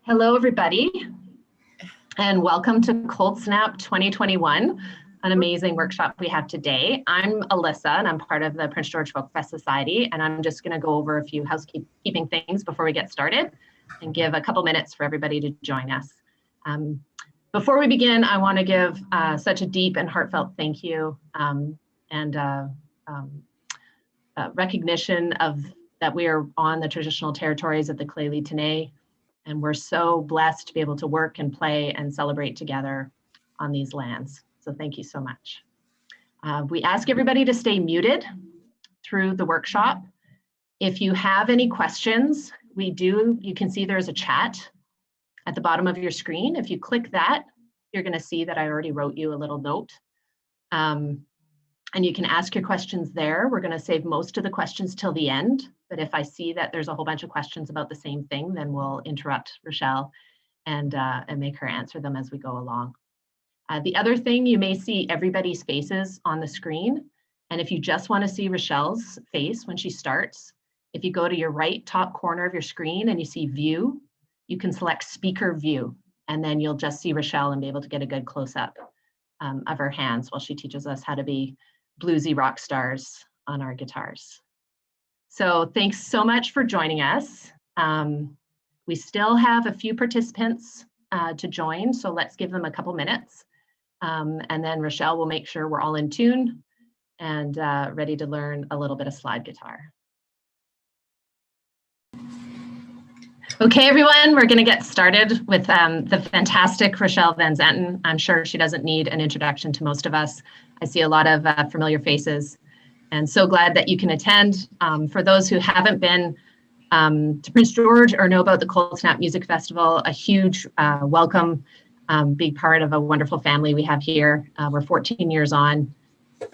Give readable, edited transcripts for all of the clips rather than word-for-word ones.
Hello, everybody, and welcome to Coldsnap 2021, an amazing workshop we have today. I'm Alyssa, and I'm part of the Prince George Folk Fest Society, and I'm just going to go over a few housekeeping things before we get started and give a couple minutes for everybody to join us. Before we begin, I want to give such a deep and heartfelt thank you and recognition of that we are on the traditional territories of the Clay Tenay. And we're so blessed to be able to work and play and celebrate together on these lands. So thank you so much. We ask everybody to stay muted through the workshop. If you have any questions, you can see there's a chat at the bottom of your screen. If you click that, you're gonna see that I already wrote you a little note. And you can ask your questions there. We're gonna save most of the questions till the end. But if I see that there's a whole bunch of questions about the same thing, then we'll interrupt Rachelle and make her answer them as we go along. The other thing, you may see everybody's faces on the screen. And if you just want to see Rachelle's face when she starts, if you go to your right top corner of your screen and you see view, you can select speaker view. And then you'll just see Rachelle and be able to get a good close-up of her hands while she teaches us how to be bluesy rock stars on our guitars. So thanks so much for joining us. We still have a few participants to join, so let's give them a couple minutes. And then Rachelle will make sure we're all in tune and ready to learn a little bit of slide guitar. Okay, everyone, we're gonna get started with the fantastic Rachelle Van Zanten. I'm sure she doesn't need an introduction to most of us. I see a lot of familiar faces. And so glad that you can attend. For those who haven't been to Prince George or know about the Coldsnap Music Festival, a huge welcome, big part of a wonderful family we have here. We're 14 years on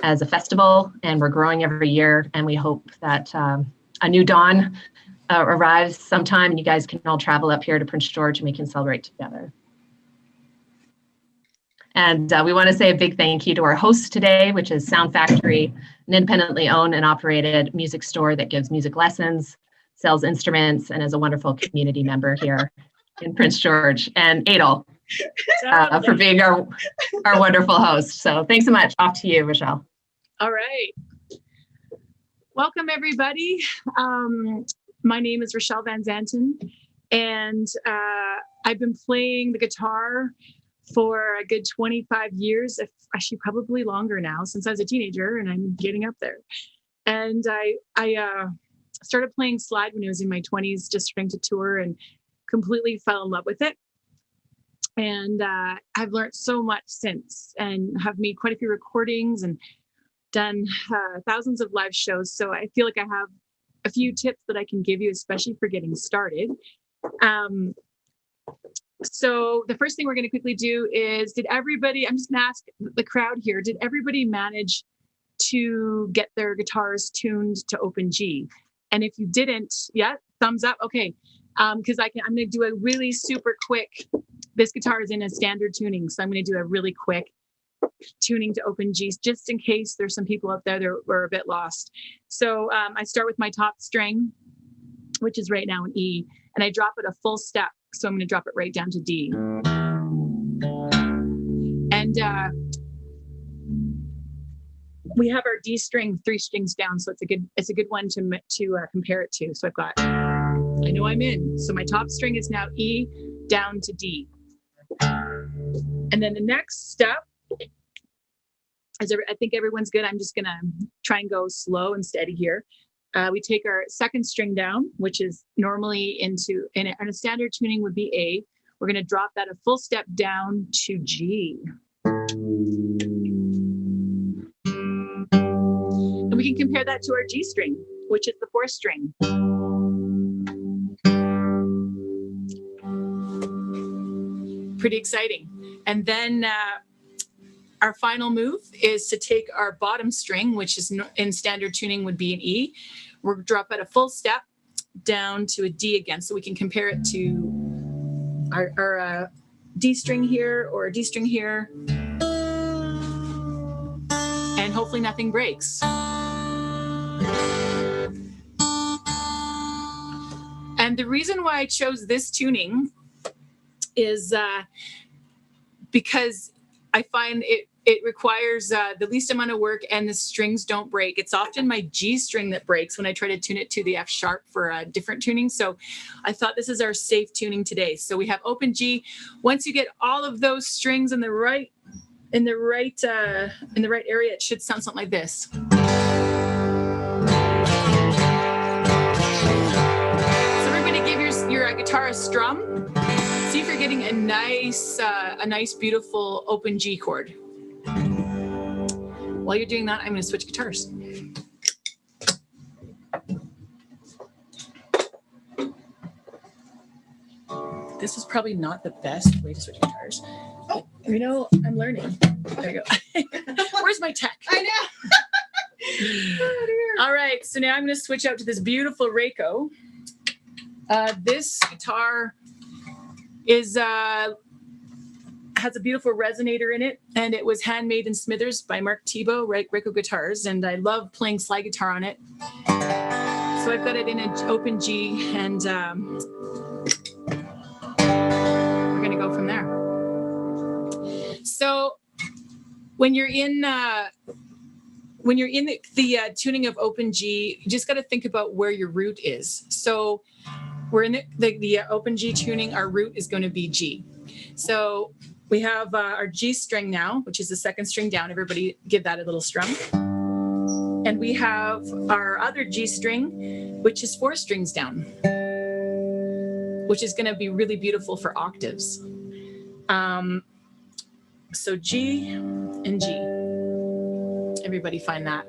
as a festival, and we're growing every year. And we hope that a new dawn arrives sometime, and you guys can all travel up here to Prince George, and we can celebrate together. And we want to say a big thank you to our host today, which is Sound Factory, an independently owned and operated music store that gives music lessons, sells instruments, and is a wonderful community member here in Prince George. And Adel for being our wonderful host. So thanks so much. Off to you, Rachelle. All right. Welcome, everybody. My name is Rachelle Van Zanten, and I've been playing the guitar for a good 25 years, actually probably longer now, since I was a teenager, and I'm getting up there. And I started playing slide when I was in my 20s, just starting to tour, and completely fell in love with it. And I've learned so much since, and have made quite a few recordings and done thousands of live shows. So I feel like I have a few tips that I can give you, especially for getting started. So the first thing we're going to quickly do is, I'm just going to ask the crowd here, did everybody manage to get their guitars tuned to open G? And if you didn't, yeah, thumbs up. Okay. Because I'm going to do a really super quick, this guitar is in a standard tuning. So I'm going to do a really quick tuning to open G, just in case there's some people out there that were a bit lost. So I start with my top string, which is right now an E, and I drop it a full step. So I'm going to drop it right down to D. And we have our D string 3 strings down, so it's a good one to compare it to. So I know I'm in. So my top string is now E down to D. And then the next step, I think everyone's good. I'm just going to try and go slow and steady here. We take our second string down, which is normally in a standard tuning would be A. We're going to drop that a full step down to G. And we can compare that to our G string, which is the 4th string. Pretty exciting. And then our final move is to take our bottom string, which is in standard tuning would be an E. We'll drop it a full step down to a D again, so we can compare it to our D string here or a D string here. And hopefully nothing breaks. And the reason why I chose this tuning is because I find it requires the least amount of work and the strings don't break. It's often my G string that breaks when I try to tune it to the F sharp for a different tuning. So I thought this is our safe tuning today. So we have open G. Once you get all of those strings in the right area, it should sound something like this. So everybody give your guitar a strum. See if you're getting a nice, beautiful open G chord. While you're doing that, I'm going to switch guitars. This is probably not the best way to switch guitars. Oh, you know, I'm learning. There you go. Where's my tech? I know. Oh, all right, so now I'm going to switch out to this beautiful Reiko. This guitar is has a beautiful resonator in it, and it was handmade in Smithers by Mark Tebow, Reiko Guitars, and I love playing slide guitar on it. So I've got it in an open G, and we're gonna go from there. So when you're in the tuning of open G, you just got to think about where your root is. So we're in the open G tuning, our root is going to be G. So we have our G string now, which is the second string down. Everybody give that a little strum. And we have our other G string, which is 4 strings down, which is going to be really beautiful for octaves. So G and G. Everybody find that.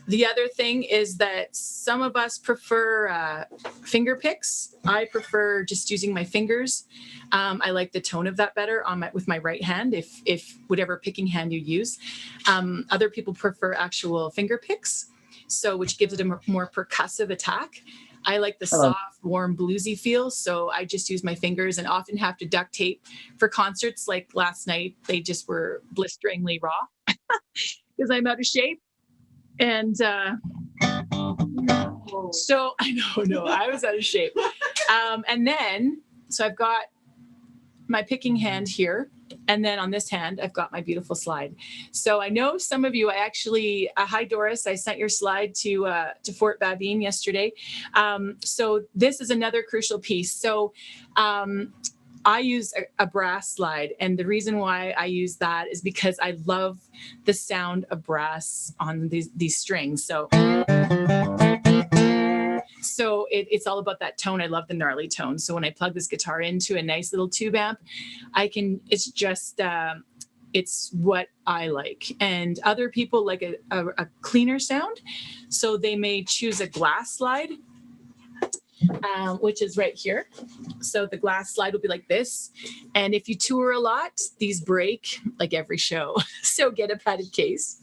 The other thing is that some of us prefer finger picks. I prefer just using my fingers. I like the tone of that better with my right hand, if whatever picking hand you use. Other people prefer actual finger picks, so which gives it a more percussive attack. I like the soft, warm, bluesy feel, so I just use my fingers and often have to duct tape for concerts. Like last night, they just were blisteringly raw because I'm out of shape. And so I was out of shape. And then, so I've got my picking hand here. And then on this hand, I've got my beautiful slide. So I know some of you, hi Doris, I sent your slide to Fort Bavine yesterday. So this is another crucial piece. So I use a brass slide, and the reason why I use that is because I love the sound of brass on these strings. So it's all about that tone. I love the gnarly tone. So when I plug this guitar into a nice little tube amp, it's what I like. And other people like a cleaner sound. So they may choose a glass slide, which is right here. So the glass slide will be like this. And if you tour a lot, these break like every show. So get a padded case.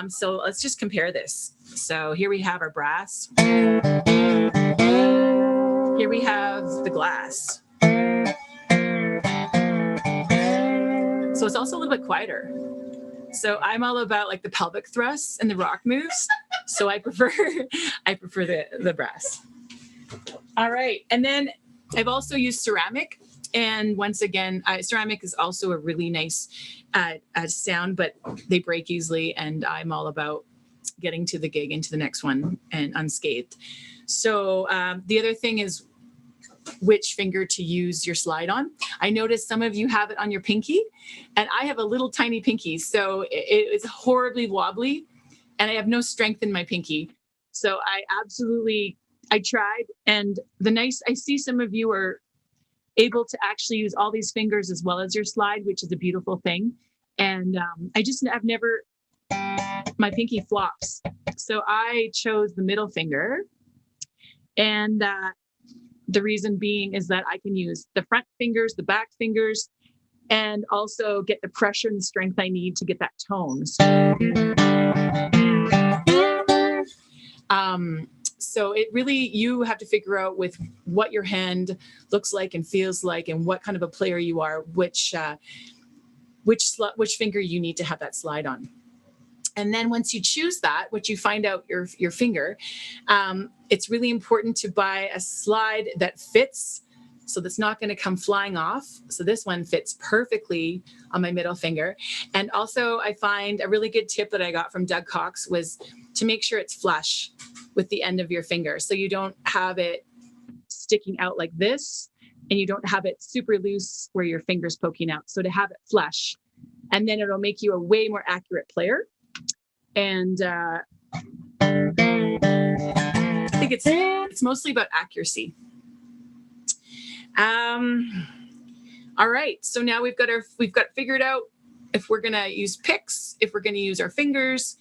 So let's just compare this. So here we have our brass. Here we have the glass. So it's also a little bit quieter. So I'm all about like the pelvic thrusts and the rock moves. So I prefer the brass. All right. And then I've also used ceramic. And once again, ceramic is also a really nice sound, but they break easily. And I'm all about getting to the gig, into the next one, and unscathed. So the other thing is which finger to use your slide on. I noticed some of you have it on your pinky, and I have a little tiny pinky. So it is horribly wobbly, and I have no strength in my pinky. So I tried, and I see some of you are able to actually use all these fingers as well as your slide, which is a beautiful thing. And I've never, my pinky flops. So I chose the middle finger. And the reason being is that I can use the front fingers, the back fingers, and also get the pressure and strength I need to get that tone. So it really, you have to figure out with what your hand looks like and feels like, and what kind of a player you are, which finger you need to have that slide on. And then once you choose that, what you find out your finger, it's really important to buy a slide that fits, so that's not going to come flying off. So this one fits perfectly on my middle finger. And also I find a really good tip that I got from Doug Cox was to make sure it's flush with the end of your finger. So you don't have it sticking out like this, and you don't have it super loose where your finger's poking out. So to have it flush, and then it'll make you a way more accurate player. And I think it's mostly about accuracy. All right, so now we've got figured out if we're gonna use picks, if we're gonna use our fingers,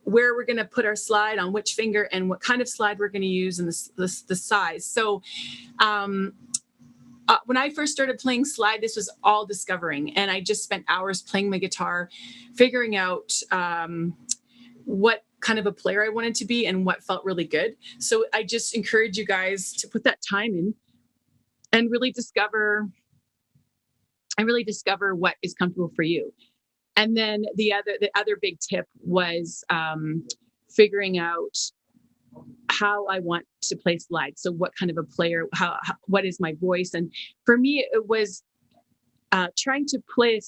where we're gonna put our slide on which finger, and what kind of slide we're gonna use, and the size. So when I first started playing slide, this was all discovering, and I just spent hours playing my guitar, figuring out what kind of a player I wanted to be and what felt really good. So I just encourage you guys to put that time in and really discover what is comfortable for you. And then the other big tip was figuring out how I want to play slide. So what kind of a player, what is my voice? And for me, it was trying to play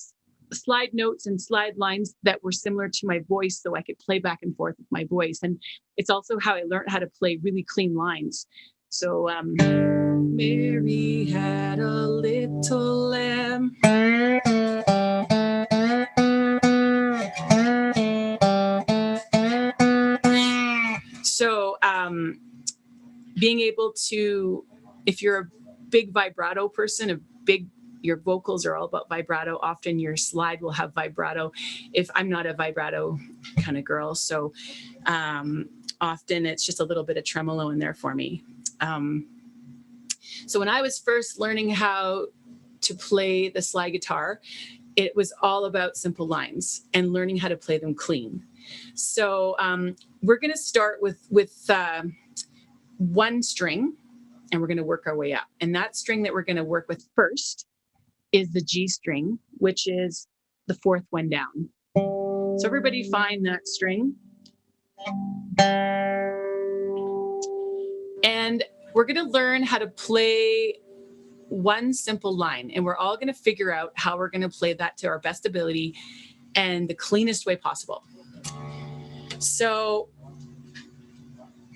slide notes and slide lines that were similar to my voice, so I could play back and forth with my voice. And it's also how I learned how to play really clean lines. So Mary had a little lamb. So being able to, if you're a big vibrato person, your vocals are all about vibrato, often your slide will have vibrato. If I'm not a vibrato kind of girl, so often it's just a little bit of tremolo in there for me. So when I was first learning how to play the slide guitar, it was all about simple lines and learning how to play them clean. So we're going to start with one string, and we're going to work our way up. And that string that we're going to work with first is the G string, which is the fourth one down. So everybody find that string. And we're going to learn how to play one simple line, and we're all going to figure out how we're going to play that to our best ability and the cleanest way possible. So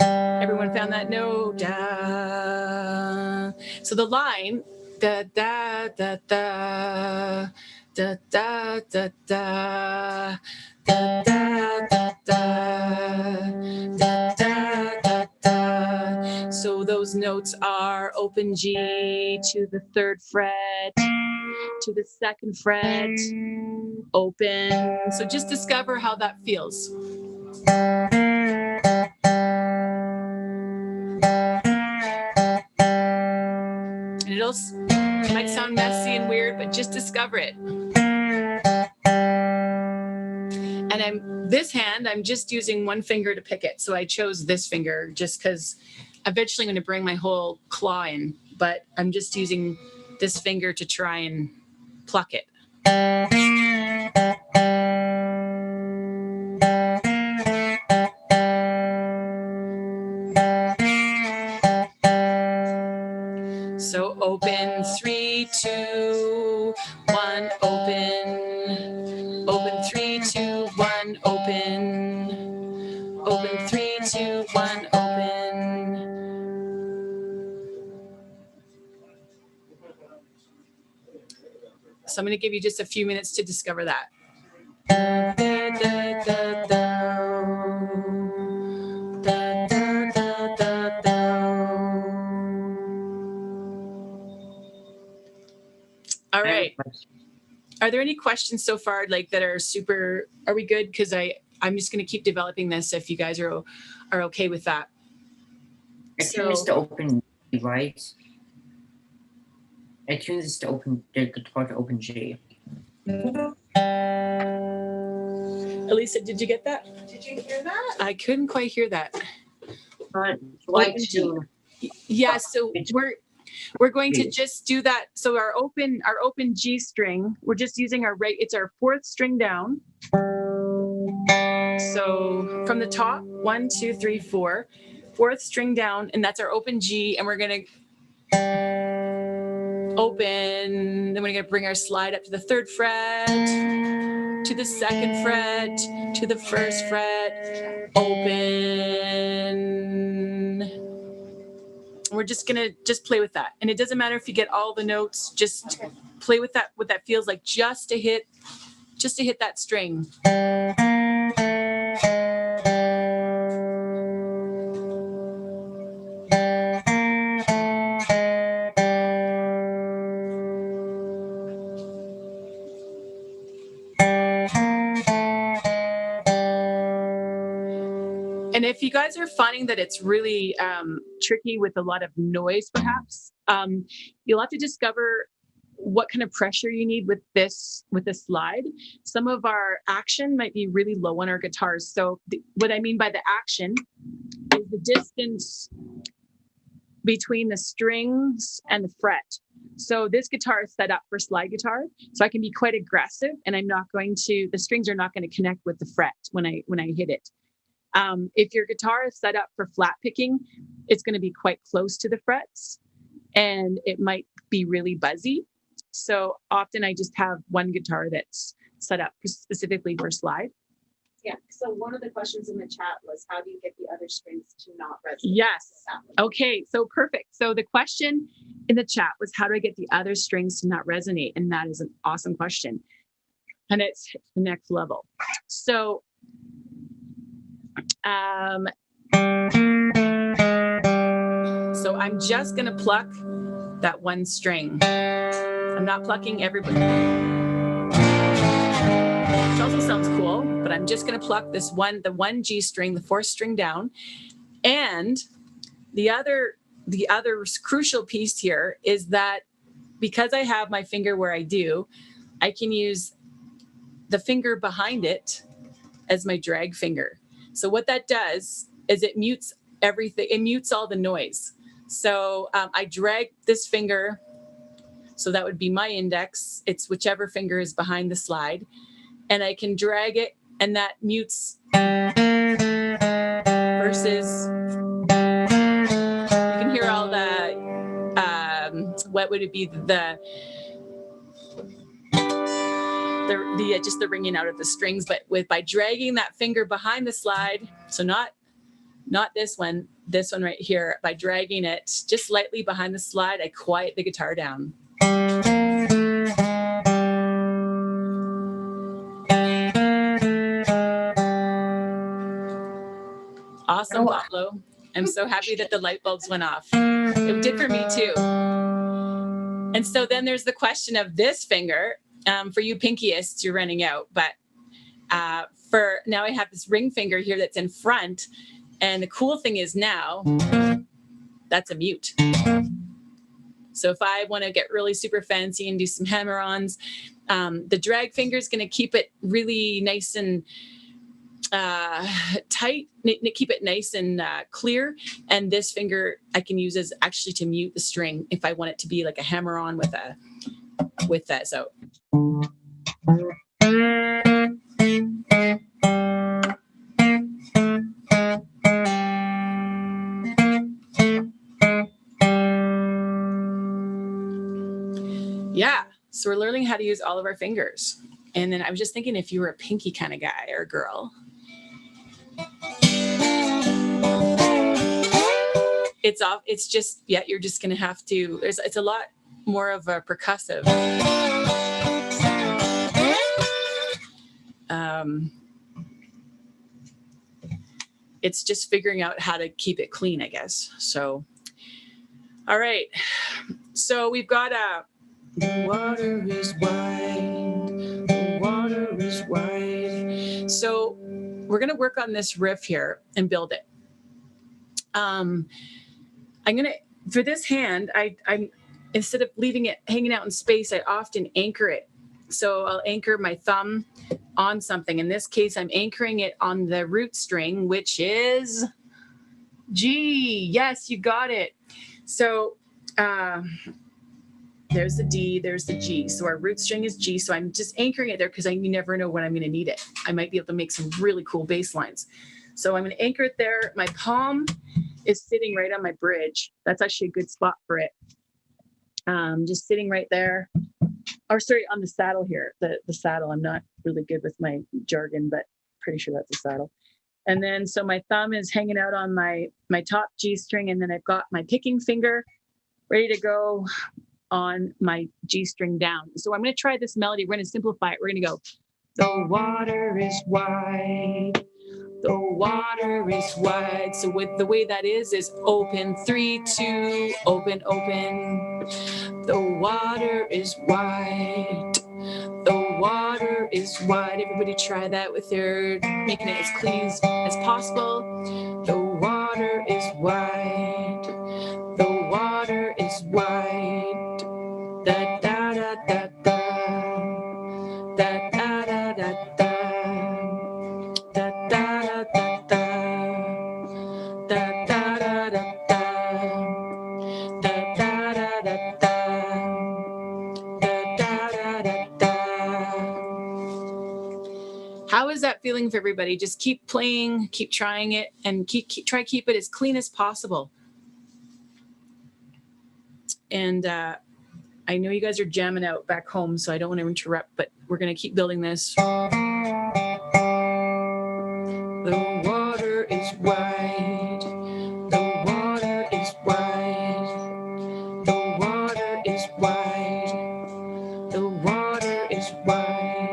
everyone found that note? Da. So the line, da da da da da da da da da da da da da da. So those notes are open G to the third fret, to the second fret, open. So just discover how that feels. And it might sound messy and weird, but just discover it. And this hand, I'm just using one finger to pick it. So I chose this finger just because eventually I'm going to bring my whole claw in, but I'm just using this finger to try and pluck it. So open, 3, 2, 1, open. Open, 3, 2, 1, open. Open, 3, 2, 1, open. So I'm going to give you just a few minutes to discover that. Da, da, da, da, da. Da, da, da, da, da. All right. Are there any questions so far, like that are super? Are we good? Because I'm just going to keep developing this. If you guys are okay with that. I tuned this to open G, right? I tuned this to open the guitar to open G. Elisa, did you get that? Did you hear that? I couldn't quite hear that. Open G. Yeah, so we're going to just do that. So our open G string, we're just using it's our fourth string down. So from the top, 1, 2, 3, 4, fourth string down, and that's our open G, and we're going to open, then we're going to bring our slide up to the 3rd fret, to the 2nd fret, to the 1st fret, open. We're just going to play with that. And it doesn't matter if you get all the notes, just play with that, what that feels like, just to hit that string. And if you guys are finding that it's really tricky with a lot of noise, perhaps, you'll have to discover what kind of pressure you need with this slide. Some of our action might be really low on our guitars. So what I mean by the action is the distance between the strings and the fret. So this guitar is set up for slide guitar, so I can be quite aggressive, and the strings are not going to connect with the fret when I hit it. If your guitar is set up for flat picking, it's going to be quite close to the frets, and it might be really buzzy. So often I just have one guitar that's set up specifically for slide. Yeah. So one of the questions in the chat was, how do you get the other strings to not resonate? Yes. Okay. So perfect. So the question in the chat was, how do I get the other strings to not resonate? And that is an awesome question. And it's the next level. So I'm just going to pluck that one string. I'm not plucking everybody. Which also sounds cool, but I'm just going to pluck the 1 G string, the 4th string down. And the other crucial piece here is that because I have my finger where I do, I can use the finger behind it as my drag finger. So what that does is it mutes everything. It mutes all the noise. So I drag this finger. So that would be my index. It's whichever finger is behind the slide. And I can drag it, and that mutes versus you can hear all the, what would it be? Just the ringing out of the strings, but by dragging that finger behind the slide, so not this one right here, by dragging it just slightly behind the slide, I quiet the guitar down. Awesome, Pablo. I'm so happy that the light bulbs went off. It did for me too. And so then there's the question of this finger. For you pinkyists, you're running out. But for now, I have this ring finger here that's in front. And the cool thing is now, that's a mute. So if I want to get really super fancy and do some hammer-ons, the drag finger is going to keep it really nice and tight, keep it nice and clear. And this finger I can use as actually to mute the string if I want it to be like a hammer-on with that. So. Yeah, so we're learning how to use all of our fingers. And then I was just thinking, if you were a pinky kind of guy or girl, it's just, yeah, you're just going to have to, it's a lot more of a percussive. It's just figuring out how to keep it clean, I guess. So, all right. So we've got the water is wide, the water is wide. So we're going to work on this riff here and build it. I'm going to, for this hand, I'm instead of leaving it hanging out in space, I often anchor it. So I'll anchor my thumb on something. In this case, I'm anchoring it on the root string, which is G. Yes, you got it. So there's the D, there's the G. So our root string is G. So I'm just anchoring it there because you never know when I'm going to need it. I might be able to make some really cool bass lines. So I'm going to anchor it there. My palm is sitting right on my bridge. That's actually a good spot for it. Just sitting right there. Or sorry, on the saddle here, the saddle. I'm not really good with my jargon, but pretty sure that's a saddle. And then, so my thumb is hanging out on my top G string. And then I've got my picking finger ready to go on my G string down. So I'm going to try this melody. We're going to simplify it. We're going to go, the water is wide. The water is wide. So with the way that is open, 3, 2, open, open. The water is wide. The water is wide. Everybody try that with their, making it as clean as possible. The water is wide. The water is wide. Da da da da da. Da da da da da. Da da da da da. Da da da da da. Da da da da da. How is that feeling for everybody? Just keep playing, keep trying it, and keep it as clean as possible. And I know you guys are jamming out back home, so I don't want to interrupt, but we're going to keep building this. The water is wide. The water is wide. The water is wide. The water is wide.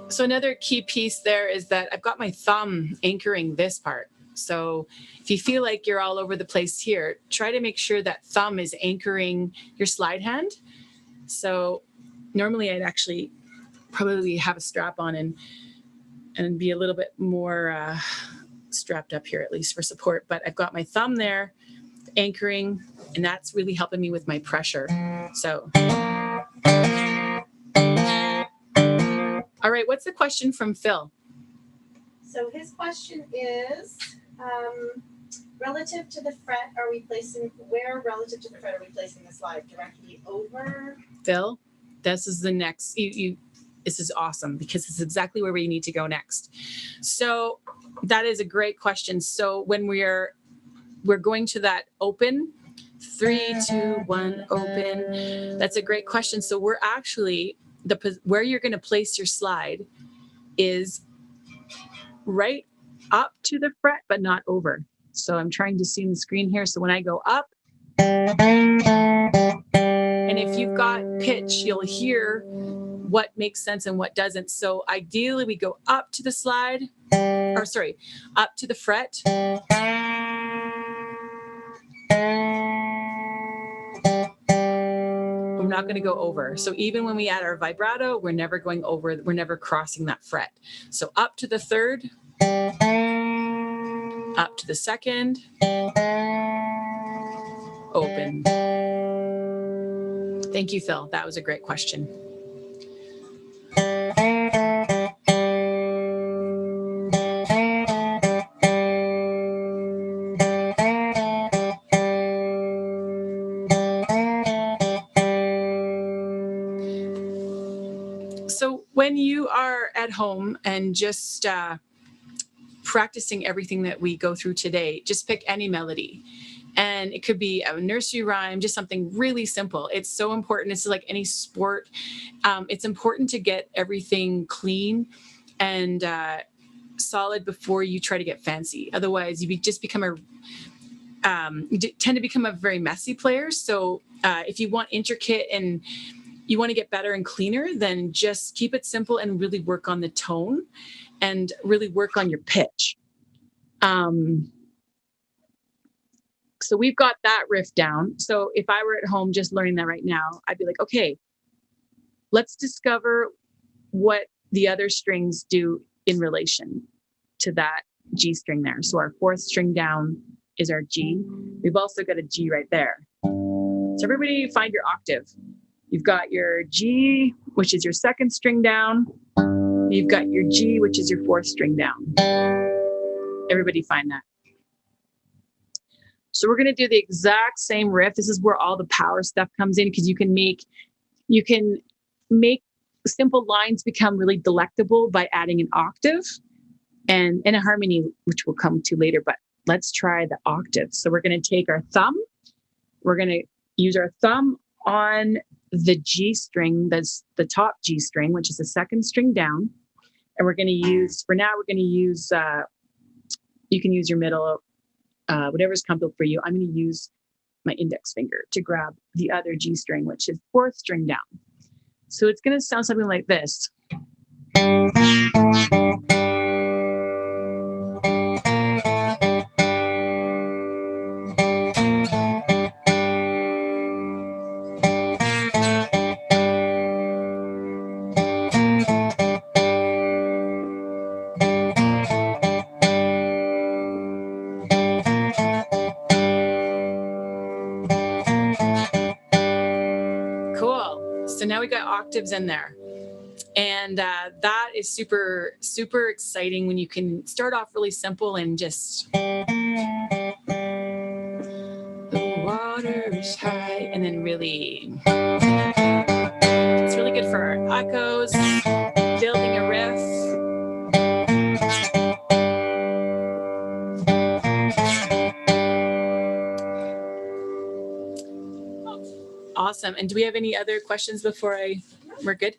So another key piece there is that I've got my thumb anchoring this part. So if you feel like you're all over the place here, try to make sure that thumb is anchoring your slide hand. So normally I'd actually probably have a strap on and be a little bit more strapped up here, at least for support. But I've got my thumb there anchoring, and that's really helping me with my pressure. So. All right, what's the question from Phil? So his question is, relative to the fret, where relative to the fret are we placing the slide? Directly over? Phil, this is the next, this is awesome because it's exactly where we need to go next. So that is a great question. So when we're going to that open, 3, 2, 1, open. That's a great question. So we're actually, where you're going to place your slide is right up to the fret, but not over. So I'm trying to see the screen here. So when I go up, and if you've got pitch, you'll hear what makes sense and what doesn't. So ideally we go up to the slide, or sorry, up to the fret. We're not going to go over. So even when we add our vibrato, we're never going over, we're never crossing that fret. So up to the third, up to the second, open. Thank you, Phil. That was a great question. So when you are at home and just practicing everything that we go through today, just pick any melody. And it could be a nursery rhyme, just something really simple. It's so important. It's like any sport. It's important to get everything clean and solid before you try to get fancy. Otherwise, you just become you tend to become a very messy player. So if you want intricate and you want to get better and cleaner, then just keep it simple and really work on the tone and really work on your pitch. So we've got that riff down. So if I were at home just learning that right now, I'd be like, okay, let's discover what the other strings do in relation to that G string there. So our fourth string down is our G. We've also got a G right there. So everybody find your octave. You've got your G, which is your second string down. You've got your G, which is your fourth string down. Everybody find that. So we're going to do the exact same riff. This is where all the power stuff comes in, because you can make simple lines become really delectable by adding an octave and a harmony, which we'll come to later. But let's try the octave. So we're going to take our thumb. We're going to use our thumb on the G string, that's the top G string, which is the second string down. And we're going to use, for now, we're going to use, you can use your middle, whatever's comfortable for you. I'm going to use my index finger to grab the other G string, which is fourth string down. So it's going to sound something like this. So now we got octaves in there. And that is super, super exciting when you can start off really simple and just the water is high, and then really, it's really good for our echoes, building a riff. Awesome. And do we have any other questions before we're good?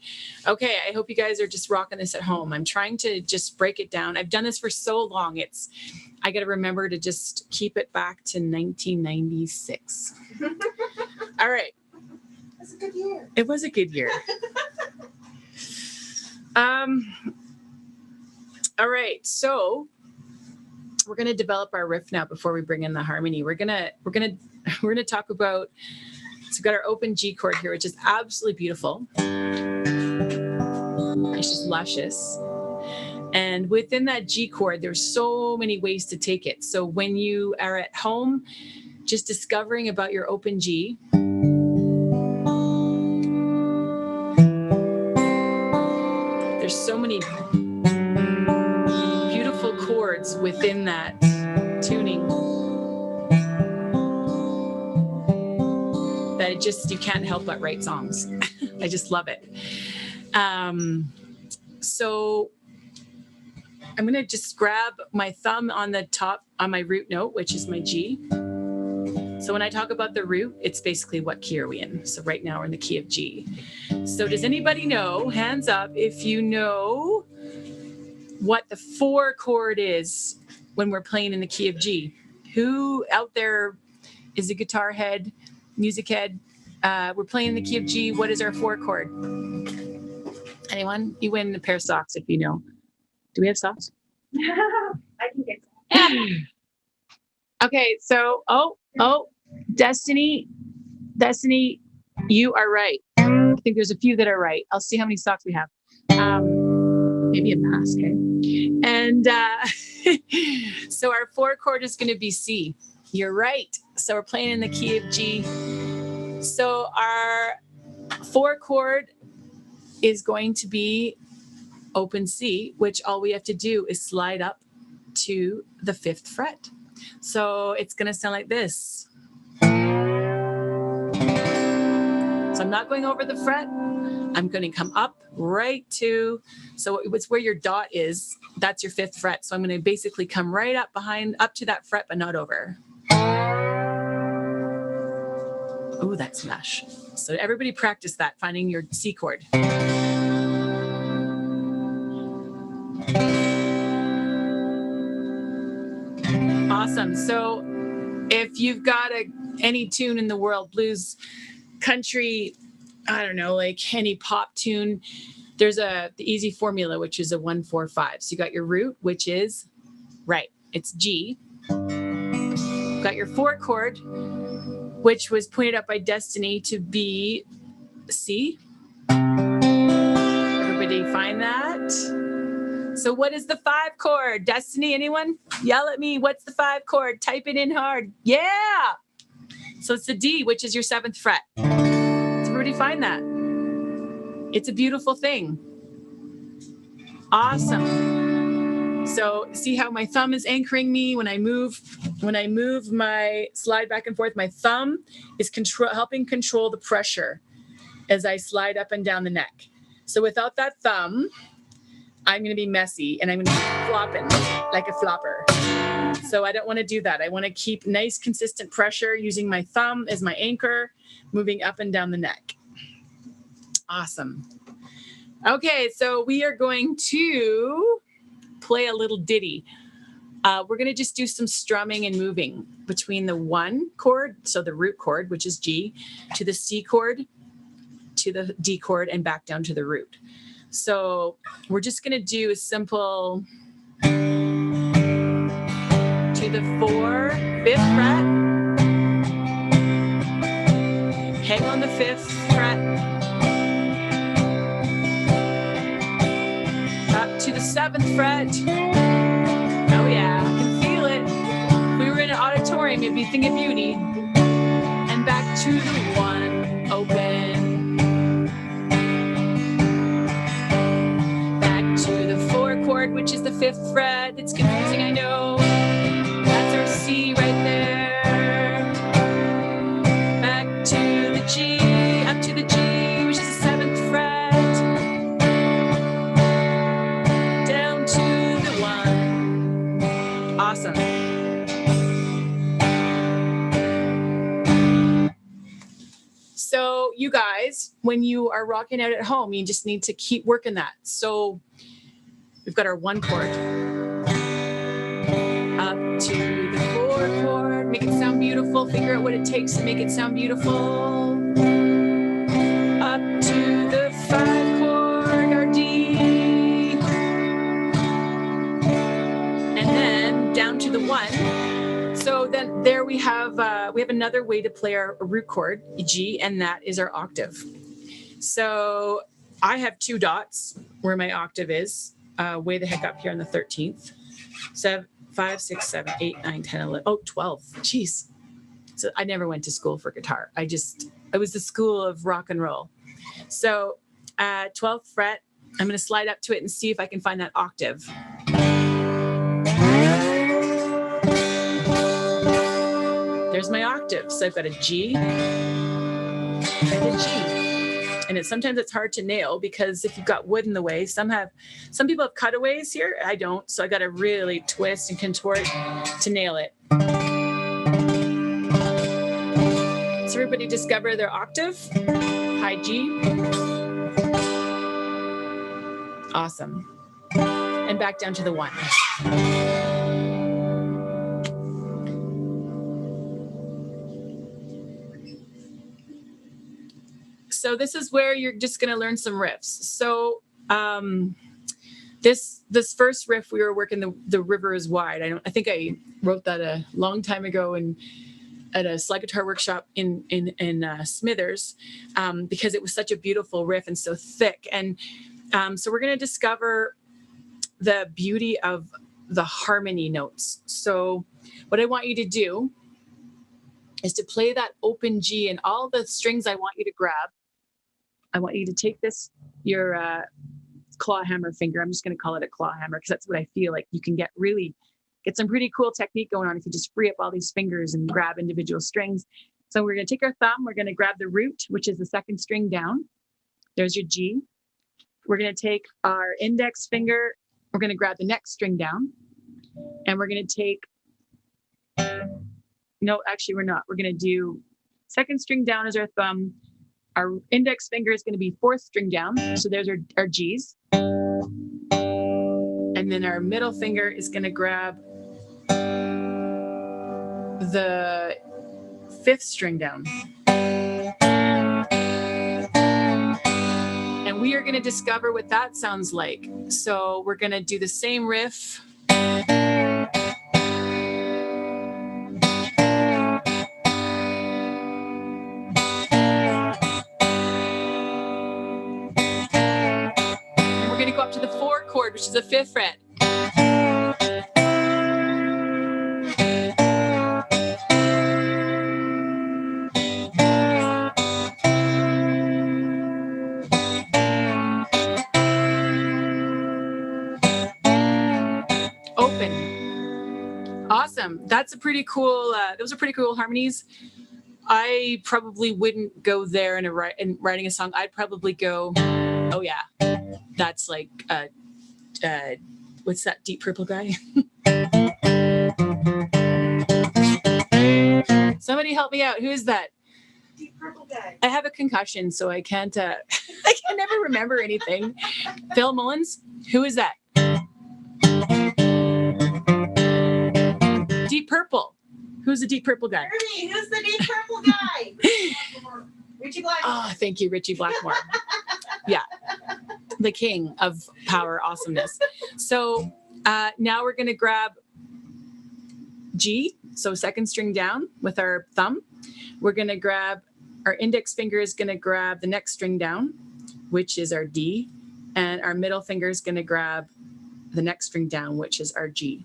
Okay. I hope you guys are just rocking this at home. I'm trying to just break it down. I've done this for so long. I got to remember to just keep it back to 1996. All right. That's a good year. It was a good year. All right. So we're going to develop our riff now before we bring in the harmony. We're going to talk about, so we've got our open G chord here, which is absolutely beautiful. It's just luscious. And within that G chord, there's so many ways to take it. So when you are at home, just discovering about your open G, there's so many beautiful chords within that tuning that you can't help but write songs. I just love it. So I'm going to just grab my thumb on the top, on my root note, which is my G. So when I talk about the root, it's basically what key are we in? So right now we're in the key of G. So does anybody know, hands up, if you know what the 4 chord is when we're playing in the key of G? Who out there is a guitar head, music head? We're playing in the key of G. What is our 4 chord? Anyone? You win a pair of socks if you know. Do we have socks? I can get that. Okay, so, Destiny, you are right. I think there's a few that are right. I'll see how many socks we have. Maybe a mask, okay? And so our 4 chord is going to be C. You're right. So we're playing in the key of G. So our 4 chord is going to be open C, which all we have to do is slide up to the 5th fret. So it's going to sound like this. So I'm not going over the fret. I'm going to come up right to, so it's where your dot is. That's your 5th fret. So I'm going to basically come right up to that fret, but not over. Oh, that's lush. So everybody practice that, finding your C chord. Awesome. So if you've got any tune in the world, blues, country, I don't know, like any pop tune, there's the easy formula, which is a 1-4-5. So you got your root, which is, right, it's G. You've got your 4 chord, which was pointed out by Destiny to be C. Everybody find that? So what is the 5 chord? Destiny, anyone? Yell at me. What's the 5 chord? Type it in hard. Yeah. So it's the D, which is your 7th fret. So everybody find that. It's a beautiful thing. Awesome. So see how my thumb is anchoring me when I move my slide back and forth. My thumb is helping control the pressure as I slide up and down the neck. So without that thumb, I'm going to be messy and I'm going to be flopping like a flopper. So I don't want to do that. I want to keep nice, consistent pressure using my thumb as my anchor, moving up and down the neck. Awesome. Okay, so we are going to play a little ditty. We're going to just do some strumming and moving between the 1 chord, so the root chord, which is G, to the C chord, to the D chord, and back down to the root. So we're just going to do a simple to the 4, 5th fret, hang on the 5th fret, up to the 7th fret. Oh yeah, I can feel it. If we were in an auditorium, it'd be Thing of Beauty. And back to the 1, open. Back to the 4 chord, which is the 5th fret. It's confusing, I know. That's our C right there. Back to the G, up to the G, which is the 7th fret. Down to the 1. Awesome. So you guys, when you are rocking out at home, you just need to keep working that. So we've got our 1 chord. Up to the 4 chord, make it sound beautiful. Figure out what it takes to make it sound beautiful. Up to the 5 chord, our D. And then down to the 1. So then there we have another way to play our root chord, G, and that is our octave. So I have 2 dots where my octave is, way the heck up here on the 13th. 5, 6, 7, 8, 9, 10, 11, 12. Jeez. So I never went to school for guitar. I was the school of rock and roll. So 12th fret, I'm going to slide up to it and see if I can find that octave. There's my octave. So I've got a G and a G. And sometimes it's hard to nail because if you've got wood in the way, some people have cutaways here. I don't. So I got to really twist and contort to nail it. So everybody discover their octave. High G. Awesome. And back down to the 1. So this is where you're just going to learn some riffs. So this first riff we were working, the river is wide. I think I wrote that a long time ago at a slide guitar workshop in Smithers because it was such a beautiful riff and so thick. And so we're going to discover the beauty of the harmony notes. So what I want you to do is to play that open G and all the strings I want you to grab. I want you to take your claw hammer finger. I'm just going to call it a claw hammer because that's what I feel like you can get some pretty cool technique going on if you just free up all these fingers and grab individual strings. So we're going to take our thumb. We're going to grab the root, which is the 2nd string down. There's your G. We're going to take our index finger. We're going to grab the next string down. And we're going to take, no, actually we're not. We're going to do 2nd string down as our thumb. Our index finger is going to be 4th string down. So there's our G's. And then our middle finger is going to grab the 5th string down. And we are going to discover what that sounds like. So we're going to do the same riff. Go up to the 4 chord, which is the 5th fret. Awesome. That's a pretty cool, those are pretty cool harmonies. I probably wouldn't go there in writing a song. I'd probably go, oh yeah, that's like, what's that Deep Purple guy? Somebody help me out. Who is that? Deep Purple guy. I have a concussion, so I can't, I can never remember anything. Phil Mullins? Who is that? Deep Purple. Who's the Deep Purple guy? Ernie, who's the Deep Purple guy? Richie Blackmore. Oh, thank you, Richie Blackmore. Yeah, the king of power awesomeness. So now we're going to grab G, so second string down with our thumb. We're going to grab, our index finger is going to grab the next string down, which is our D, and our middle finger is going to grab the next string down, which is our G.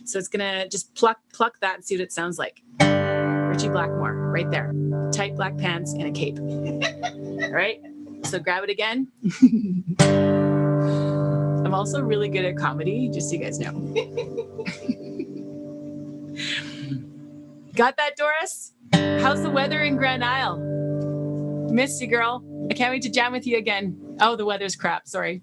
So it's going to just pluck that and see what it sounds like. Richie Blackmore, right there. Tight black pants and a cape. All right, so grab it again. I'm also really good at comedy, just so you guys know. Got that, Doris? How's the weather in Grand Isle? Missed you, girl. I can't wait to jam with you again. Oh, the weather's crap. Sorry.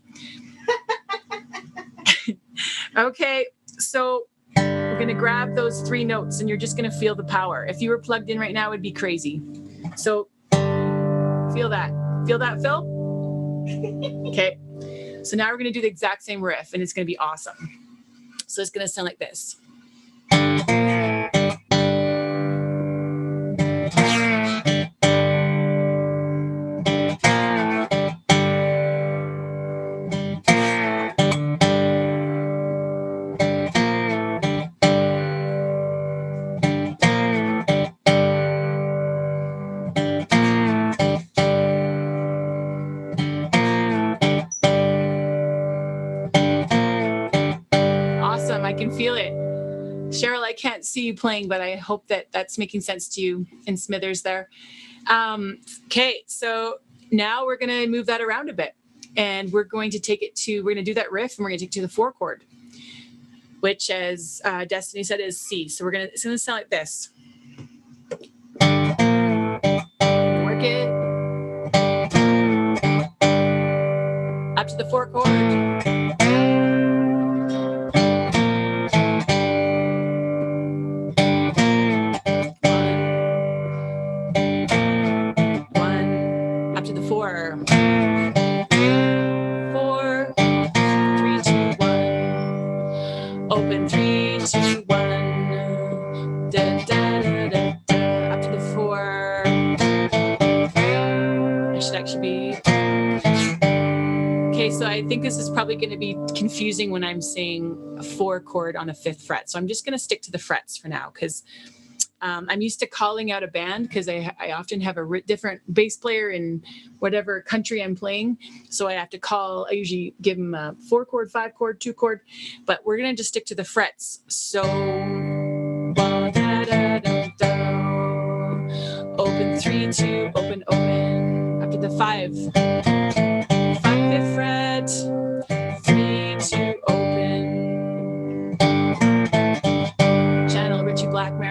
Okay, so we're going to grab those 3 notes and you're just going to feel the power. If you were plugged in right now, it would be crazy. So feel that. Feel that, Phil? Okay. So now we're going to do the exact same riff and it's going to be awesome. So it's going to sound like this. I can feel it. Cheryl, I can't see you playing, but I hope that that's making sense to you in Smithers there. Okay, so now we're going to move that around a bit and we're going to take it to, we're going to do that riff and we're going to take it to the 4 chord, which as Destiny said is C. So it's going to sound like this. Work it up to the 4 chord. Open 3, 2, 1. Da, da, da, da, da. Up to the 4. I should actually be. Okay, so I think this is probably going to be confusing when I'm saying a 4 chord on a 5th fret. So I'm just going to stick to the frets for now because I'm used to calling out a band because I often have a different bass player in whatever country I'm playing. So I have to I usually give them a 4 chord, 5 chord, 2 chord, but we're going to just stick to the frets. So, da, da, da, da. Open 3, 2, open, open, up to the 5. 5th fret, 3, 2, open. Channel Richie Blackmore.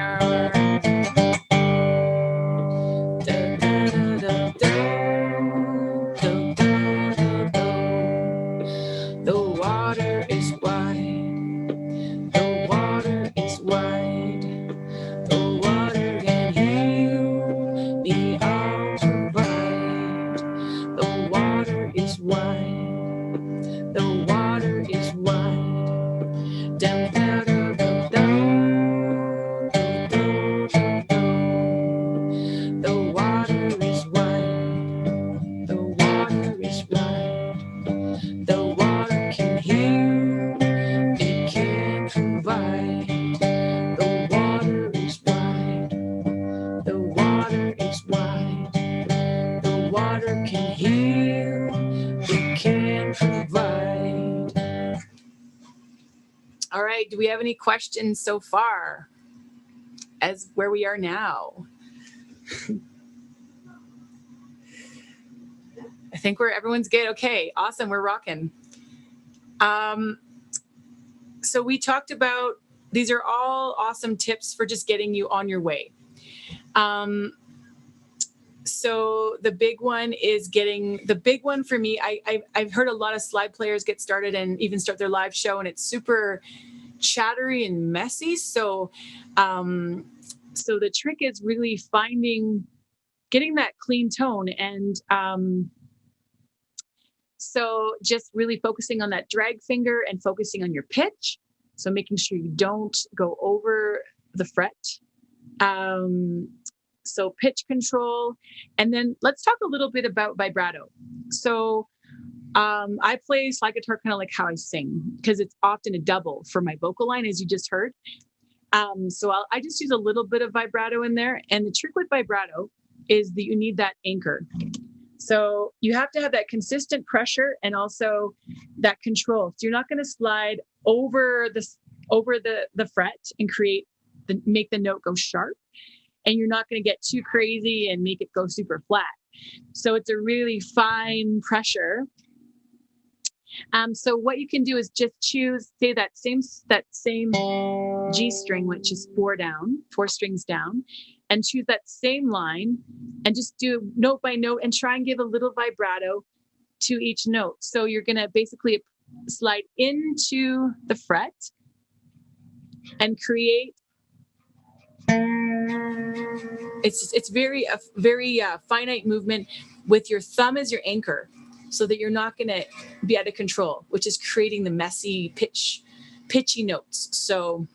All right, do we have any questions so far as where we are now? I think everyone's good. Okay, awesome, we're rocking. So we talked about these are all awesome tips for just getting you on your way. So the big one for me, I've heard a lot of slide players get started and even start their live show, and it's super chattery and messy. So the trick is really getting that clean tone. And so just really focusing on that drag finger and focusing on your pitch. So making sure you don't go over the fret. So pitch control. And then let's talk a little bit about vibrato. So I play slide guitar kind of like how I sing, because it's often a double for my vocal line, as you just heard. So I just use a little bit of vibrato in there. And the trick with vibrato is that you need that anchor. So you have to have that consistent pressure and also that control. So you're not going to slide over the fret and make the note go sharp. And you're not going to get too crazy and make it go super flat. So it's a really fine pressure. So what you can do is just choose, say that same G string, which is 4 strings down, and choose that same line and just do note by note and try and give a little vibrato to each note. So you're going to basically slide into the fret and create. It's very finite movement with your thumb as your anchor, so that you're not going to be out of control, which is creating the messy pitchy notes. So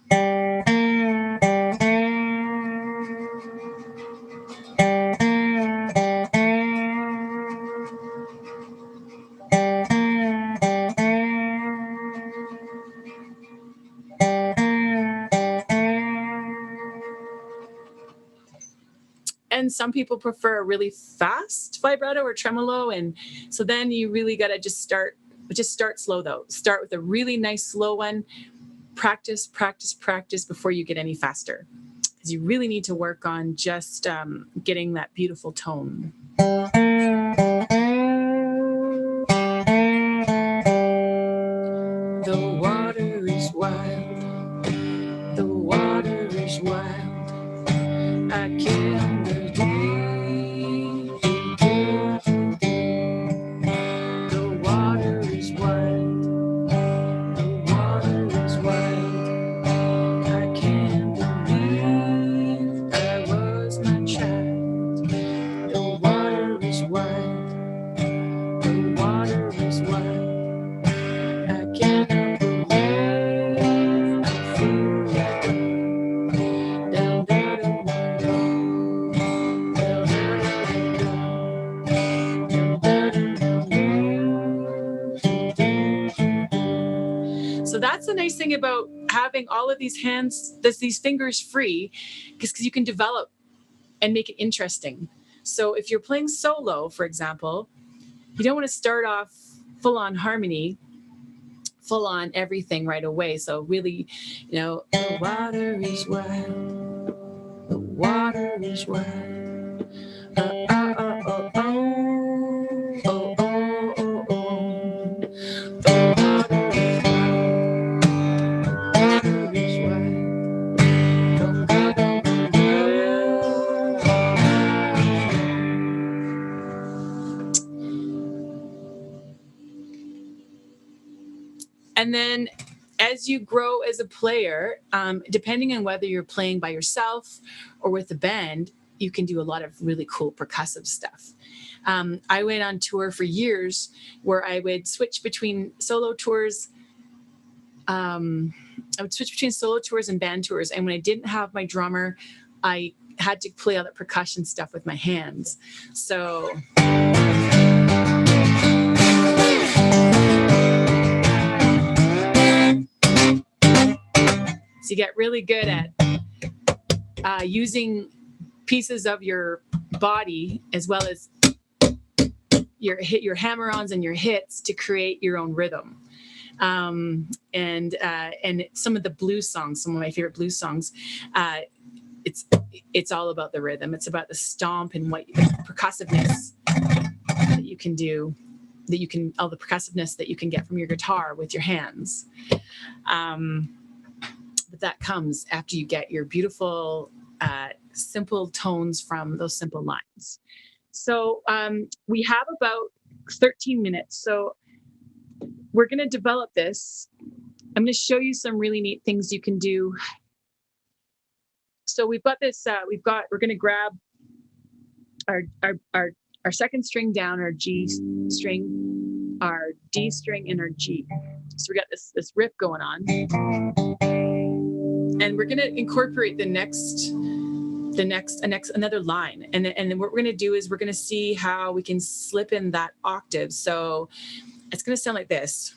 and some people prefer a really fast vibrato or tremolo. And so then you really got to just start slow though. Start with a really nice slow one. Practice before you get any faster, because you really need to work on just getting that beautiful tone. The water is wild. The water is wild. I can't. That's the nice thing about having all of these these fingers free, because you can develop and make it interesting. So if you're playing solo, for example, you don't want to start off full on harmony, full on everything right away. So really, the water is wild. The water is wild. Oh, oh, oh, oh, oh, oh, oh, oh, oh. The water is wild. And then as you grow as a player, depending on whether you're playing by yourself or with a band, you can do a lot of really cool percussive stuff. I went on tour for years where I would switch between solo tours. I would switch between solo tours and band tours. And when I didn't have my drummer, I had to play all that percussion stuff with my hands. So you get really good at using pieces of your body as well as your hammer-ons and your hits to create your own rhythm. And some of the blues songs, some of my favorite blues songs, it's all about the rhythm. It's about the stomp and the percussiveness that you can do, all the percussiveness that you can get from your guitar with your hands. that comes after you get your beautiful, simple tones from those simple lines. So we have about 13 minutes. So we're going to develop this. I'm going to show you some really neat things you can do. So we've got this, we're going to grab our second string down, our G string, our D string, and our G. So we got this riff going on. And we're going to incorporate another line. And then what we're going to do is we're going to see how we can slip in that octave. So it's going to sound like this.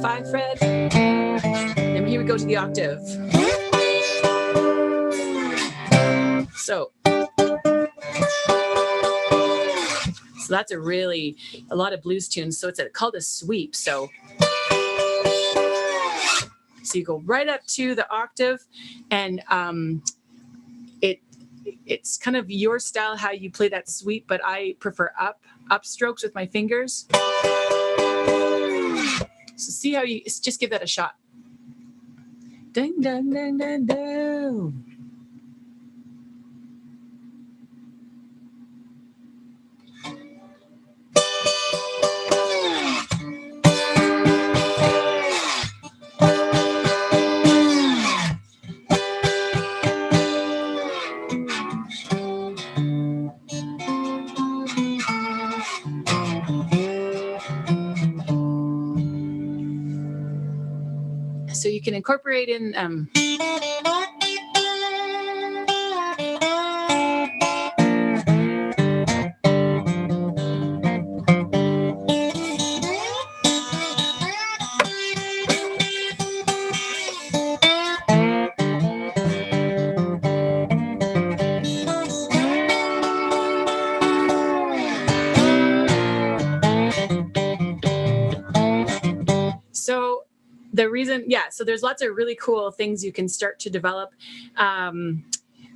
5 fret. And here we go to the octave. So that's a lot of blues tunes. So it's called a sweep. So you go right up to the octave, and it's kind of your style how you play that sweep, but I prefer up strokes with my fingers. So see how you just give that a shot. Ding ding ding ding ding. So you can incorporate in so the reason, so there's lots of really cool things you can start to develop.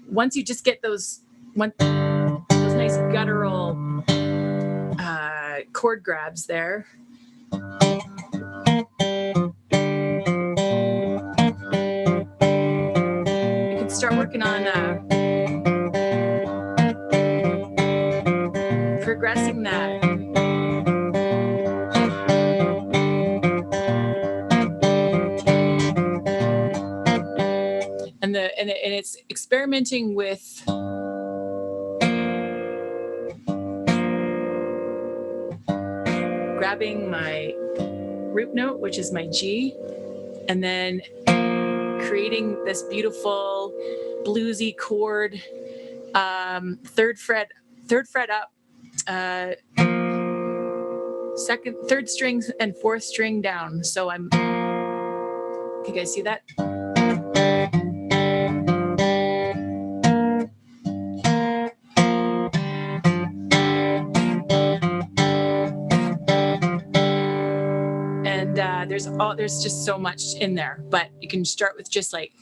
Once you just get those nice guttural chord grabs there. You can start working on progressing that. And it's experimenting with grabbing my root note, which is my G, and then creating this beautiful bluesy chord, third fret up, third string and fourth string down. So can you guys see that? There's just so much in there, but you can start with just like.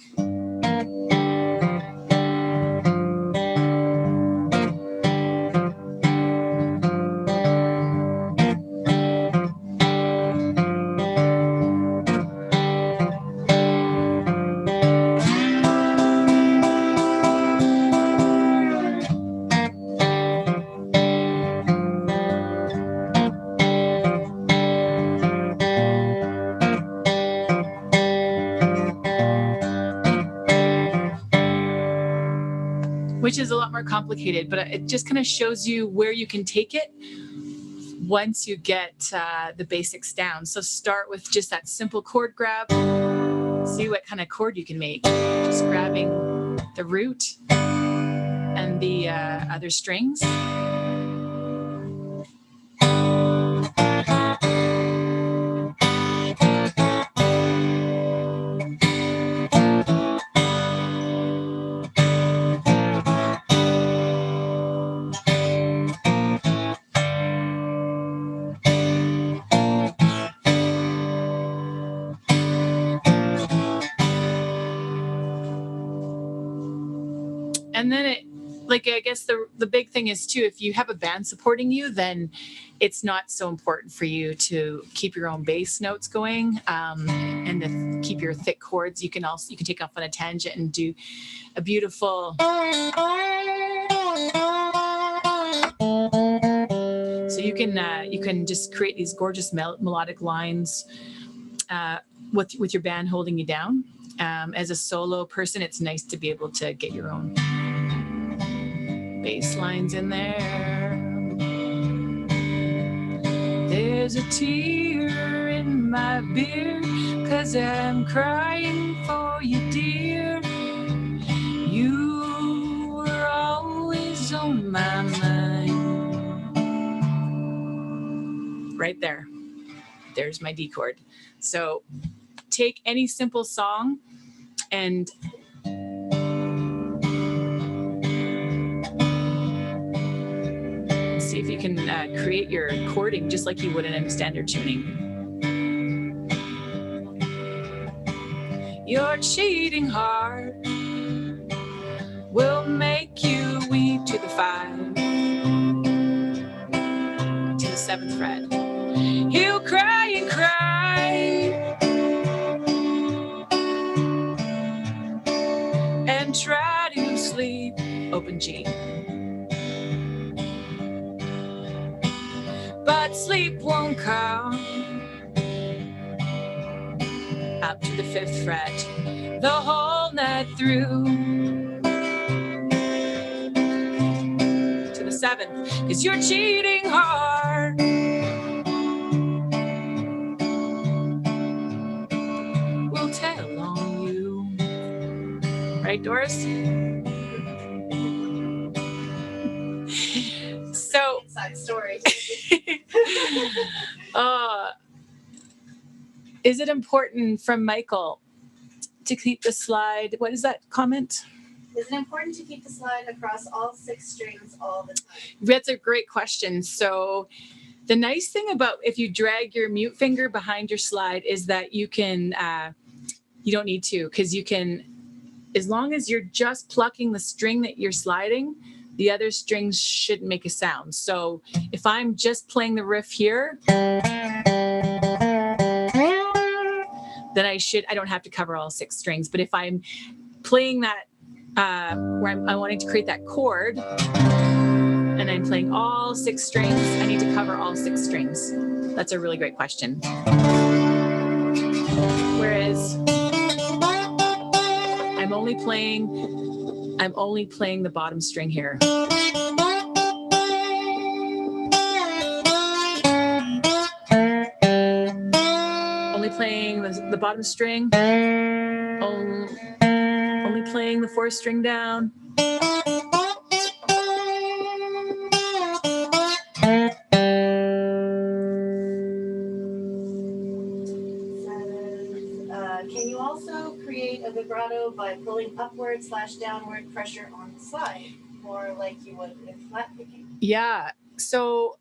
Which is a lot more complicated, but it just kind of shows you where you can take it once you get the basics down. So start with just that simple chord grab. See what kind of chord you can make. Just grabbing the root and the other strings. And then like, I guess the big thing is too, if you have a band supporting you, then it's not so important for you to keep your own bass notes going, and to keep your thick chords. You can take off on a tangent and do a beautiful. So you can just create these gorgeous melodic lines with your band holding you down. As a solo person, it's nice to be able to get your own bass lines in there. There's a tear in my beer, 'cause I'm crying for you, dear. You were always on my mind. Right there. There's my D chord. So take any simple song and see if you can create your chording just like you would in a standard tuning. Your cheating heart will make you weep to the 5, to the 7th fret. He'll cry and cry and try to sleep, open G. But sleep won't come. Up to the 5th fret, the whole night through. To the 7th, 'cause your cheating heart will tell on you. Right, Doris? So, Inside story. is it important, from Michael, to keep the slide? What is that comment? Is it important to keep the slide across all 6 strings all the time? That's a great question. So the nice thing about if you drag your mute finger behind your slide is that you can, you don't need to, because you can, as long as you're just plucking the string that you're sliding, the other strings shouldn't make a sound. So if I'm just playing the riff here, then I don't have to cover all 6 strings. But if I'm playing that, where I'm wanting to create that chord, and I'm playing all 6 strings, I need to cover all 6 strings. That's a really great question. Whereas I'm only playing the bottom string here. Only playing the bottom string. Only playing the 4th string down. Can you also create a vibrato by pulling upward/downward pressure on the slide, more like you would with flat picking? Yeah. So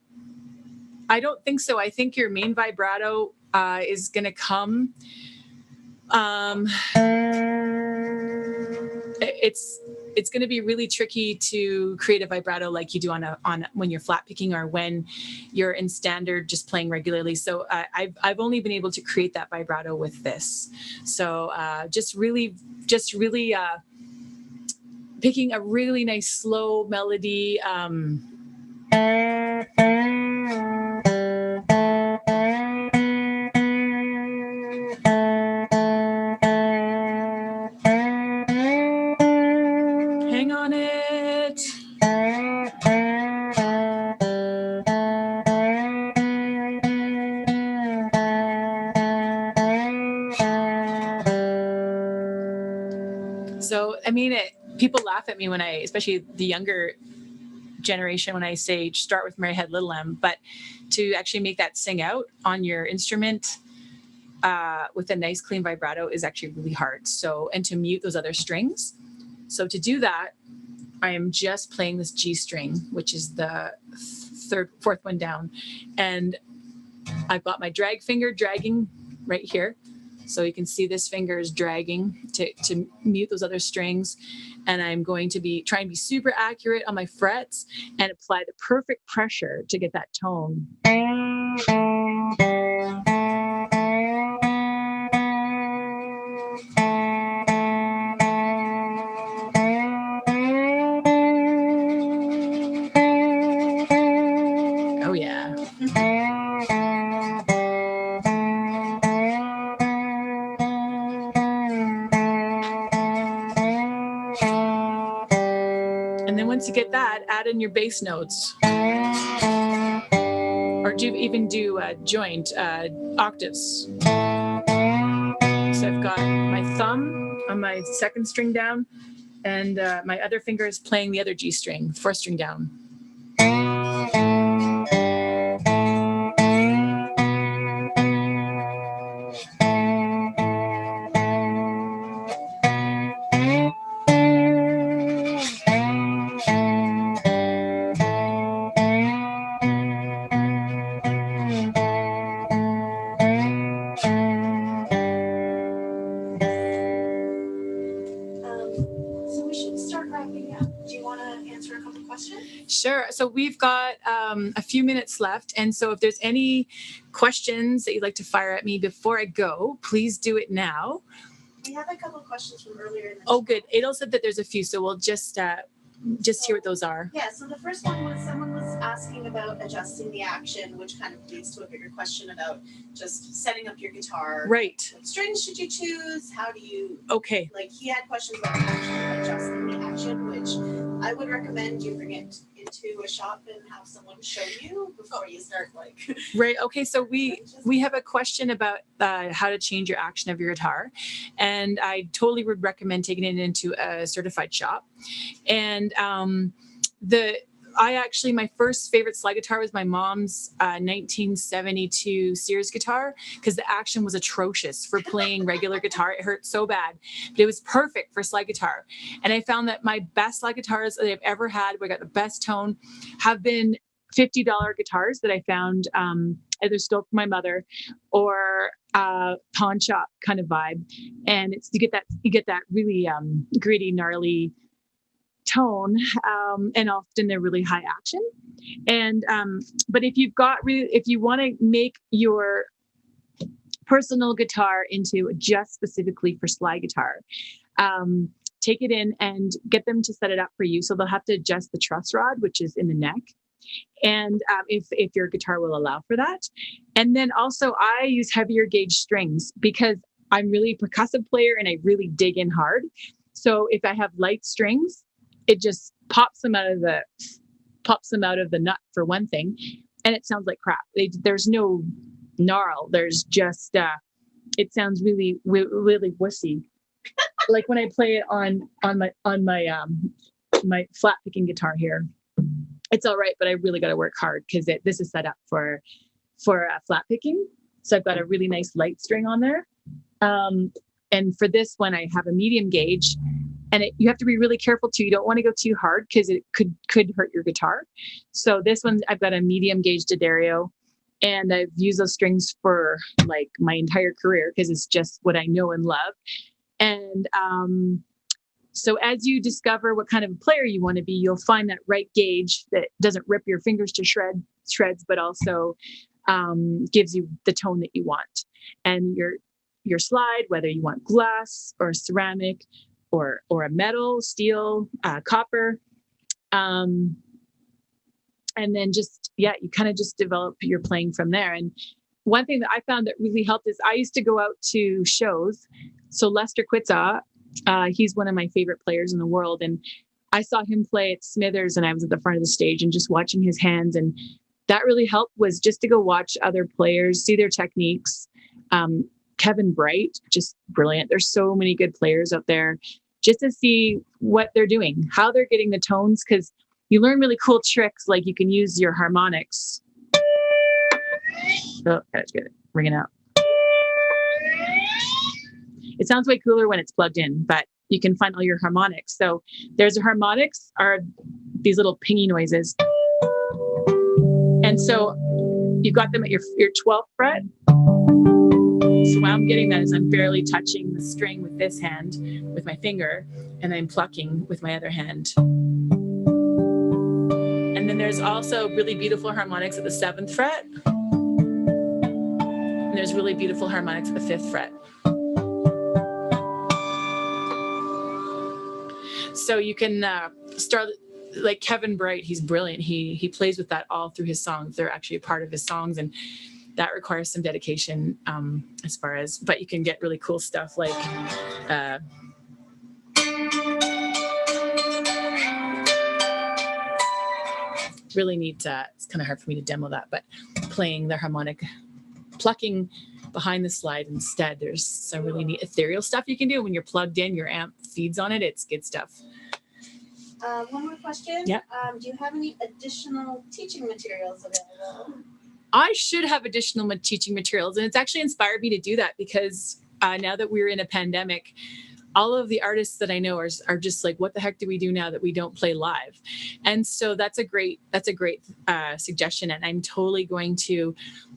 I don't think so. I think your main vibrato is going to come. It's going to be really tricky to create a vibrato like you do on when you're flat picking or when you're in standard just playing regularly. So I've only been able to create that vibrato with this. So just really picking a really nice slow melody. Hang on it. So, I mean, people laugh at me when especially the younger generation, when I say start with Mary Had Little M, but to actually make that sing out on your instrument with a nice clean vibrato is actually really hard. So, and to mute those other strings. So to do that, I am just playing this G string, which is the 4th one down. And I've got my drag finger dragging right here. So you can see this finger is dragging to mute those other strings. And I'm going to be trying to be super accurate on my frets and apply the perfect pressure to get that tone. Oh yeah. And then once you get that, add in your bass notes. Or even do joint octaves. So I've got my thumb on my second string down, and my other finger is playing the other G string, fourth string down. So we should start wrapping up. Do you want to answer a couple questions? Sure. So we've got a few minutes left. And so if there's any questions that you'd like to fire at me before I go, please do it now. We have a couple of questions from earlier in the Oh, show. good. Adel said that there's a few, so we'll just hear what those are. Yeah, so the first one was someone was asking about adjusting the action, which kind of leads to a bigger question about just setting up your guitar. Right. What strings should you choose? How do you, Okay. like, he had questions about actually adjusting the action, which I would recommend you bring it into a shop and have someone show you before you start, like. Right. Okay. So we have a question about how to change your action of your guitar, and I totally would recommend taking it into a certified shop. And my first favorite slide guitar was my mom's 1972 Sears guitar, because the action was atrocious for playing regular guitar. It hurt so bad, but it was perfect for slide guitar. And I found that my best slide guitars that I've ever had, where I got the best tone, have been $50 guitars that I found either stole from my mother or pawn shop kind of vibe. And it's you get that really gritty, gnarly tone, and often they're really high action. And but if you want to make your personal guitar into just specifically for slide guitar, take it in and get them to set it up for you. So they'll have to adjust the truss rod, which is in the neck, and if your guitar will allow for that. And then also I use heavier gauge strings because I'm really a percussive player and I really dig in hard. So if I have light strings, it just pops them out of the nut for one thing, and it sounds like crap. There's no gnarl. There's just it sounds really really wussy. Like when I play it on my flat picking guitar here, it's all right, but I really got to work hard because this is set up for flat picking. So I've got a really nice light string on there, and for this one I have a medium gauge. And you have to be really careful too. You don't want to go too hard because it could hurt your guitar. So this one, I've got a medium gauge D'Addario, and I've used those strings for like my entire career because it's just what I know and love. And so as you discover what kind of player you want to be, you'll find that right gauge that doesn't rip your fingers to shreds, but also gives you the tone that you want. And your slide, whether you want glass or ceramic, or a metal, steel, copper. And then you kind of just develop your playing from there. And one thing that I found that really helped is I used to go out to shows. So Lester Quitzaw, he's one of my favorite players in the world. And I saw him play at Smithers and I was at the front of the stage and just watching his hands. And that really helped, was just to go watch other players, see their techniques. Kevin Bright, just brilliant. There's so many good players out there, just to see what they're doing, how they're getting the tones, because you learn really cool tricks. Like you can use your harmonics. Oh, that's good. Ringing out. It sounds way cooler when it's plugged in, but you can find all your harmonics. So there's the harmonics are these little pingy noises. And so you've got them at your 12th fret. So while I'm getting that is I'm barely touching the string with this hand, with my finger, and I'm plucking with my other hand. And then there's also really beautiful harmonics at the 7th fret. And there's really beautiful harmonics at the 5th fret. So you can start like Kevin Bright, he's brilliant. He plays with that all through his songs. They're actually a part of his songs, and that requires some dedication as far as, but you can get really cool stuff like really neat. It's kind of hard for me to demo that, but playing the harmonic, plucking behind the slide instead. There's some really neat ethereal stuff you can do when you're plugged in, your amp feeds on it. It's good stuff. One more question. Yeah. Do you have any additional teaching materials available? I should have additional teaching materials, and it's actually inspired me to do that because now that we're in a pandemic, all of the artists that I know are just like, what the heck do we do now that we don't play live? And so that's a great suggestion. And I'm totally going to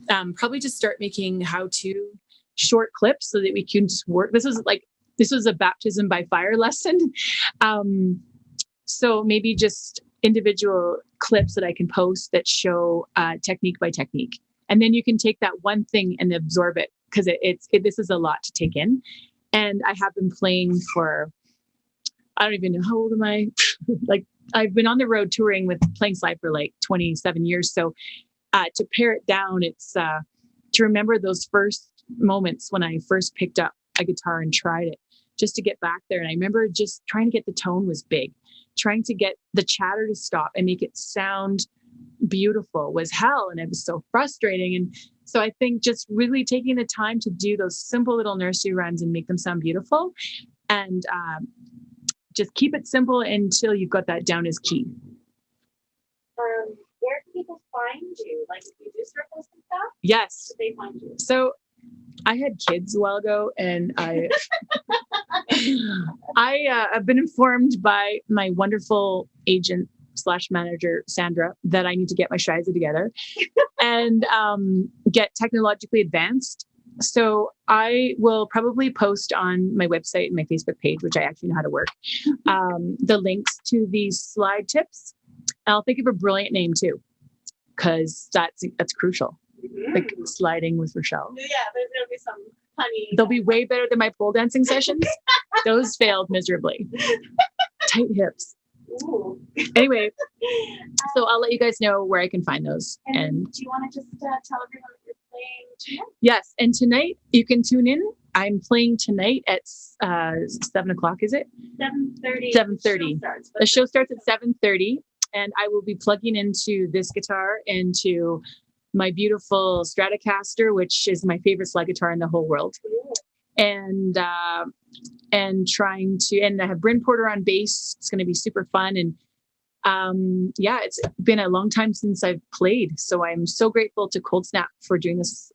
probably just start making how-to short clips so that we can just work. This was a baptism by fire lesson. So maybe just individual clips that I can post that show technique by technique. And then you can take that one thing and absorb it, because this is a lot to take in. And I have been playing for, I don't even know, how old am I? Like, I've been on the road touring with playing slide for like 27 years. So to pare it down, it's to remember those first moments when I first picked up a guitar and tried it, just to get back there. And I remember just trying to get the tone was big. Trying to get the chatter to stop and make it sound beautiful was hell. And it was so frustrating. And so I think just really taking the time to do those simple little nursery runs and make them sound beautiful, and just keep it simple until you've got that down is key. Where can people find you? Like, if you do circles and stuff? Yes. Where do they find you? So I had kids a while ago, and I have been informed by my wonderful agent / manager, Sandra, that I need to get my shiza together and get technologically advanced. So I will probably post on my website and my Facebook page, which I actually know how to work, the links to these slide tips. And I'll think of a brilliant name too, because that's crucial. Like sliding with Rachelle. Yeah, there's going to be some funny. They'll be way better than my pole dancing sessions. Those failed miserably. Tight hips. Ooh. Anyway, so I'll let you guys know where I can find those. And do you want to just tell everyone that you're playing tonight? Yes, and tonight you can tune in. I'm playing tonight at 7 o'clock, is it? 7:30. 7:30. The show starts at 7:30, and I will be plugging into this guitar into my beautiful Stratocaster, which is my favorite slide guitar in the whole world. And trying to, and I have Bryn Porter on bass. It's going to be super fun. And yeah, it's been a long time since I've played. So I'm so grateful to Coldsnap for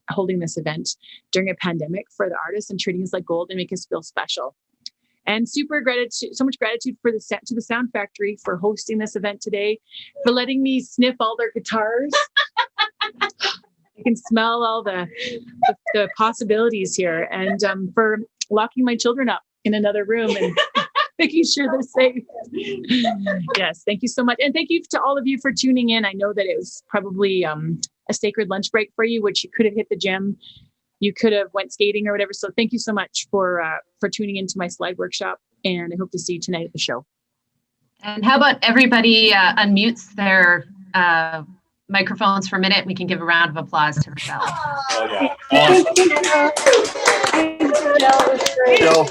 holding this event during a pandemic for the artists and treating us like gold and make us feel special. And so much gratitude to the Sound Factory for hosting this event today, for letting me sniff all their guitars. I can smell all the possibilities here, and for locking my children up in another room and making sure they're safe. Yes, thank you so much. And thank you to all of you for tuning in. I know that it was probably a sacred lunch break for you, which you could have hit the gym. You could have went skating or whatever. So thank you so much for tuning into my slide workshop. And I hope to see you tonight at the show. And how about everybody unmutes their microphones for a minute? We can give a round of applause to Rachelle. Oh, yeah. Awesome. Thank you. Rachelle.